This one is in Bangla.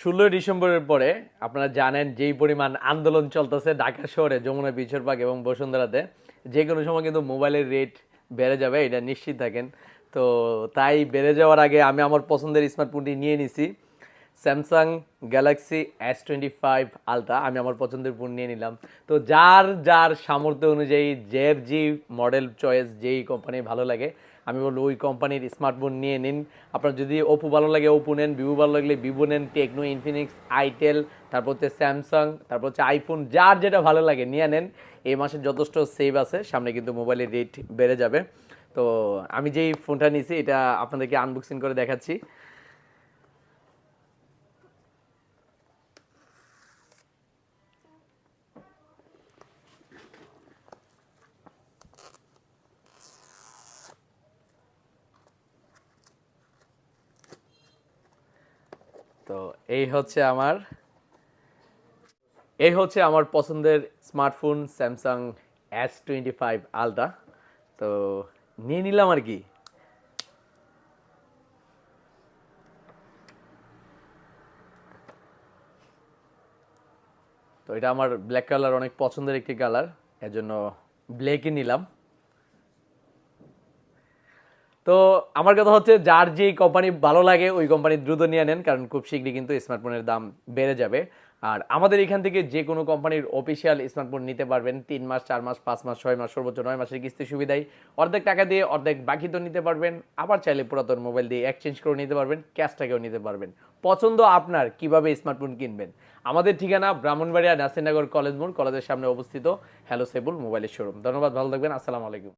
16 ডিসেম্বরের পরে আপনারা জানেন যেই পরিমাণ আন্দোলন চলতেছে ঢাকা শহরে যমুনা ফিউচার পার্ক এবং বসুন্ধরাতে, যে কোনো সময় কিন্তু মোবাইলের রেট বেড়ে যাবে, এটা নিশ্চিত থাকেন। তো তাই বেড়ে যাওয়ার আগে আমি আমার পছন্দের স্মার্টফোনটি নিয়ে নিছি, স্যামসাং গ্যালাক্সি S25 আলট্রা। আমি আমার পছন্দের ফোন নিয়ে নিলাম। তো যার যার সামর্থ্য অনুযায়ী যে মডেল চয়েস যেই কোম্পানি ভালো লাগে, আমি বলবো ওই কোম্পানির স্মার্টফোন নিয়ে নিন। আপনার যদি ওপো ভালো লাগে ওপো নেন, ভিভো ভালো লাগলে ভিভো নেন, টেকনো, ইনফিনিক্স, আইটেল, তারপর হচ্ছে স্যামসাং, তারপর হচ্ছে আইফোন, যার যেটা ভালো লাগে নিয়ে নেন। এই মাসে যথেষ্ট সেভ আছে, সামনে কিন্তু মোবাইলের রেট বেড়ে যাবে। তো আমি যেই ফোনটা নিয়েছি এটা আপনাদেরকে আনবক্সিং করে দেখাচ্ছি। তো এই হচ্ছে আমার এই হচ্ছে আমার পছন্দের স্মার্টফোন স্যামসাং S25 আলট্রা। তো নিয়ে নিলাম আর কি। তো এটা আমার ব্ল্যাক কালার অনেক পছন্দের একটি কালার, এর জন্য ব্ল্যাকই নিলাম। তো আমার কথা হচ্ছে যার যেই কোম্পানি ভালো লাগে ওই কোম্পানি দ্রুত নিয়ে নেন, কারণ খুব শীঘ্রই কিন্তু স্মার্টফোনের দাম বেড়ে যাবে। আর আমাদের এখান থেকে যে কোনো কোম্পানির অফিসিয়াল স্মার্টফোন নিতে পারবেন 3 মাস, 4 মাস, 5 মাস, 6 মাস, সর্বোচ্চ 9 মাসের কিস্তি সুবিধায়। অর্ধেক টাকা দিয়ে অর্ধেক বাকি তো নিতে পারবেন, আবার চাইলে পুরাতন মোবাইল দিয়ে এক্সচেঞ্জ করে নিতে পারবেন, ক্যাশ টাকাও নিতে পারবেন। পছন্দ আপনার কিভাবে স্মার্টফোন কিনবেন। আমাদের ঠিকানা ব্রাহ্মণবাড়িয়া নাসিরনগর কলেজ মোড়, কলেজের সামনে অবস্থিত হ্যালো সেবুল মোবাইলের শোরুম। ধন্যবাদ, ভালো থাকবেন, আসসালামু আলাইকুম।